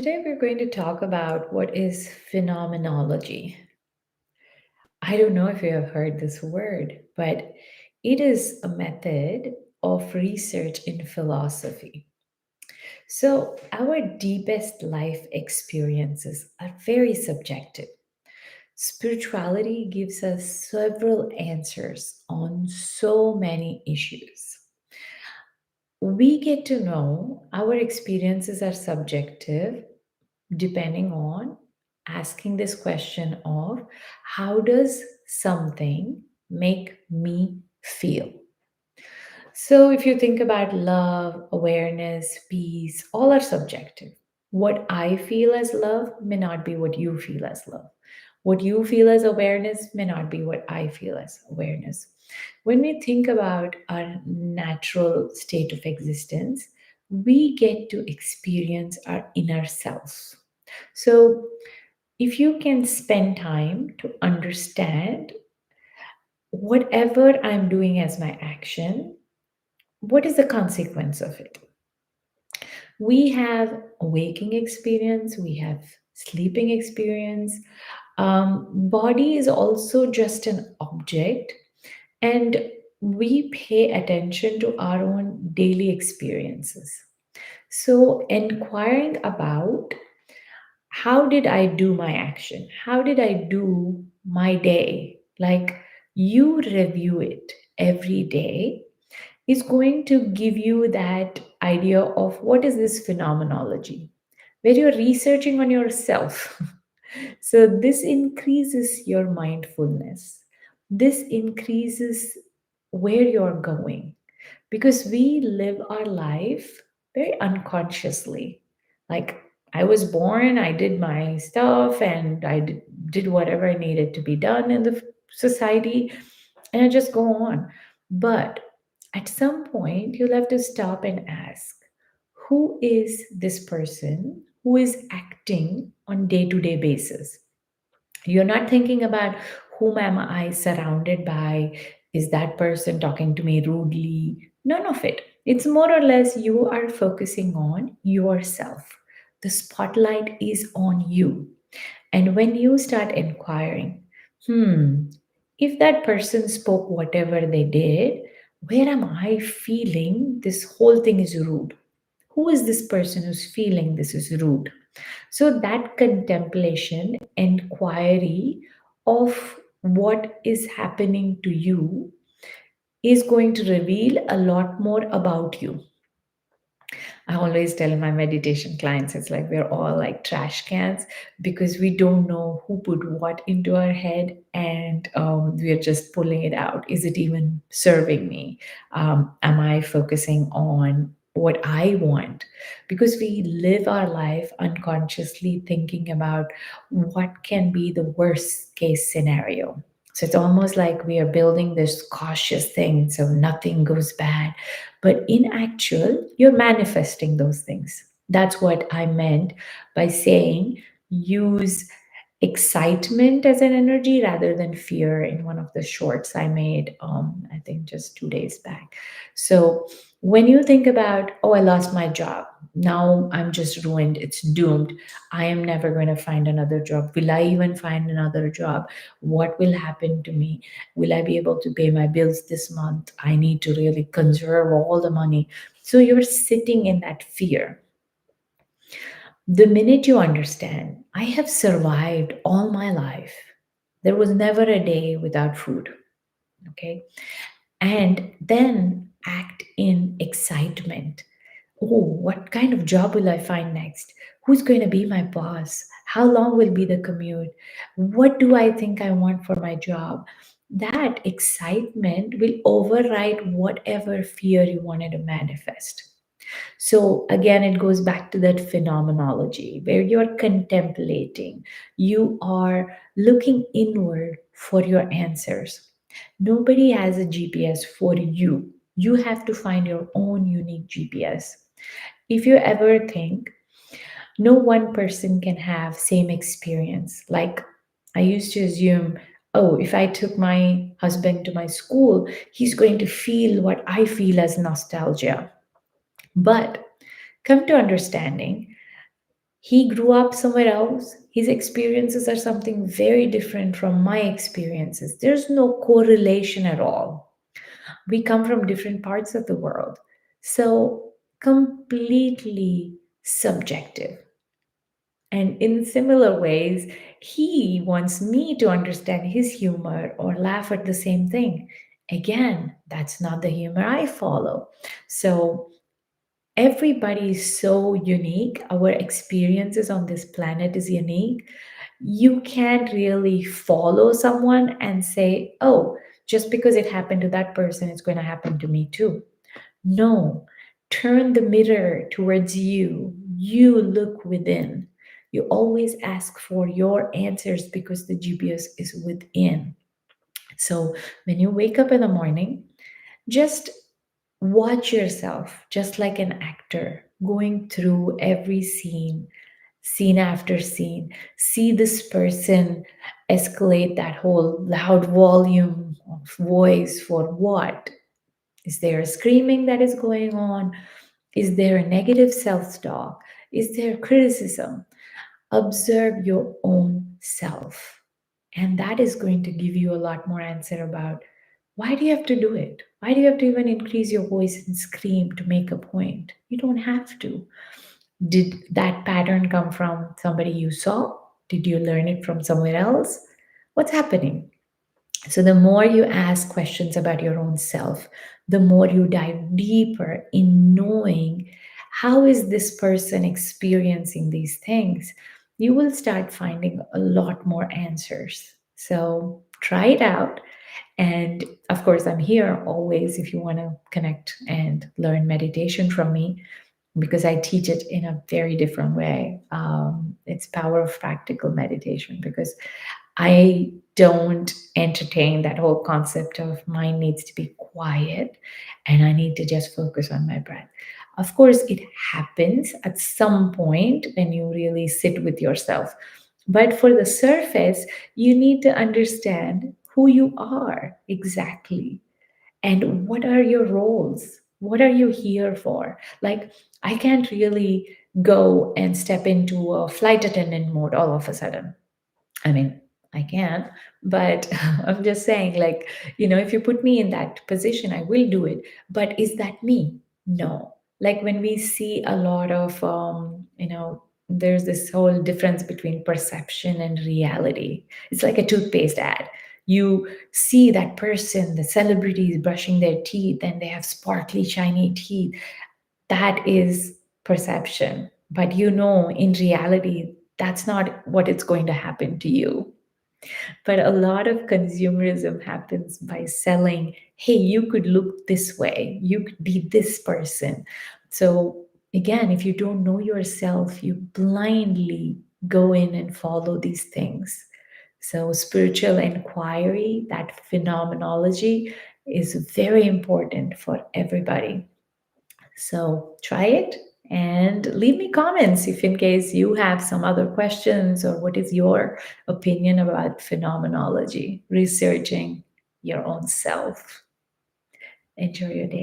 Today, we're going to talk about what is phenomenology. I don't know if you have heard this word, but it is a method of research in philosophy. So, our deepest life experiences are very subjective. Spirituality gives us several answers on so many issues. We get to know our experiences are subjective depending on asking this question of how does something make me feel. So if you think about love, awareness, peace, all are subjective. What I feel as love may not be what you feel as love. What you feel as awareness may not be what I feel as awareness. When we think about our natural state of existence, we get to experience our inner self. So, if you can spend time to understand whatever I'm doing as my action, what is the consequence of it? We have waking experience, we have sleeping experience. Body is also just an object, and we pay attention to our own daily experiences. So, inquiring about how did I do my action? How did I do my day? Like you review it every day is going to give you that idea of what is this phenomenology, where you're researching on yourself. So this increases your mindfulness. This increases where you're going because we live our life very unconsciously. Like I was born, I did my stuff, and did whatever needed to be done in the society, and I just go on. But at some point, you'll have to stop and ask, who is this person who is acting on day-to-day basis? You're not thinking about whom am I surrounded by? Is that person talking to me rudely? None of it. It's more or less you are focusing on yourself. The spotlight is on you. And when you start inquiring, hmm, if that person spoke whatever they did, where am I feeling this whole thing is rude? Who is this person who's feeling this is rude? So that contemplation, inquiry of what is happening to you is going to reveal a lot more about you. I always tell my meditation clients, it's like we're all like trash cans because we don't know who put what into our head, and we're just pulling it out. Is it even serving me? Am I focusing on what I want? Because we live our life unconsciously thinking about what can be the worst case scenario. So it's almost like we are building this cautious thing so nothing goes bad, but in actual, you're manifesting those things. That's what I meant by saying use excitement as an energy rather than fear in one of the shorts I made, I think just 2 days back. So when you think about, oh, I lost my job, now I'm just ruined, it's doomed, I am never going to find another job. Will I even find another job? What will happen to me? Will I be able to pay my bills this month? I need to really conserve all the money. So you're sitting in that fear. The minute you understand, I have survived all my life, there was never a day without food. Okay. And then act in excitement. Oh, what kind of job will I find next? Who's going to be my boss? How long will be the commute? What do I think I want for my job? That excitement will override whatever fear you wanted to manifest. So again, it goes back to that phenomenology where you're contemplating, you are looking inward for your answers. Nobody has a GPS for you. You have to find your own unique GPS. If you ever think no one person can have same experience, like I used to assume, oh, if I took my husband to my school, he's going to feel what I feel as nostalgia. But come to understanding, He grew up somewhere else. His experiences are something very different from my experiences. There's no correlation at all. We come from different parts of the world. So, completely subjective. And in similar ways, he wants me to understand his humor or laugh at the same thing. Again, that's not the humor I follow. So, everybody is so unique. Our experiences on this planet is unique. You can't really follow someone and say, oh, just because it happened to that person, it's going to happen to me too. No, turn the mirror towards you. You look within. You always ask for your answers because the GPS is within. So when you wake up in the morning, just watch yourself, just like an actor, going through every scene, scene after scene. See this person escalate that whole loud volume of voice for what? Is there a screaming that is going on? Is there a negative self talk? Is there criticism? Observe your own self. And that is going to give you a lot more answer about why do you have to do it? Why do you have to even increase your voice and scream to make a point? You don't have to. Did that pattern come from somebody you saw? Did you learn it from somewhere else? What's happening? So, the more you ask questions about your own self, the more you dive deeper in knowing how is this person experiencing these things, you will start finding a lot more answers. So, try it out. And of course, I'm here always if you want to connect and learn meditation from me because I teach it in a very different way. It's power of practical meditation because I don't entertain that whole concept of mind needs to be quiet and I need to just focus on my breath. Of course, it happens at some point when you really sit with yourself. But for the surface, you need to understand who you are exactly and what are your roles. What are you here for? Like, I can't really go and step into a flight attendant mode all of a sudden. I mean, I can, but I'm just saying, like, if you put me in that position, I will do it. But is that me? No. Like when we see a lot of, there's this whole difference between perception and reality. It's like a toothpaste ad. You see that person, the celebrity is brushing their teeth and they have sparkly, shiny teeth. That is perception. But in reality, that's not what it's going to happen to you. But a lot of consumerism happens by selling, hey, you could look this way, you could be this person. So, again, if you don't know yourself, you blindly go in and follow these things. So, spiritual inquiry, that phenomenology, is very important for everybody. So try it and leave me comments if in case you have some other questions or what is your opinion about phenomenology, researching your own self. Enjoy your day.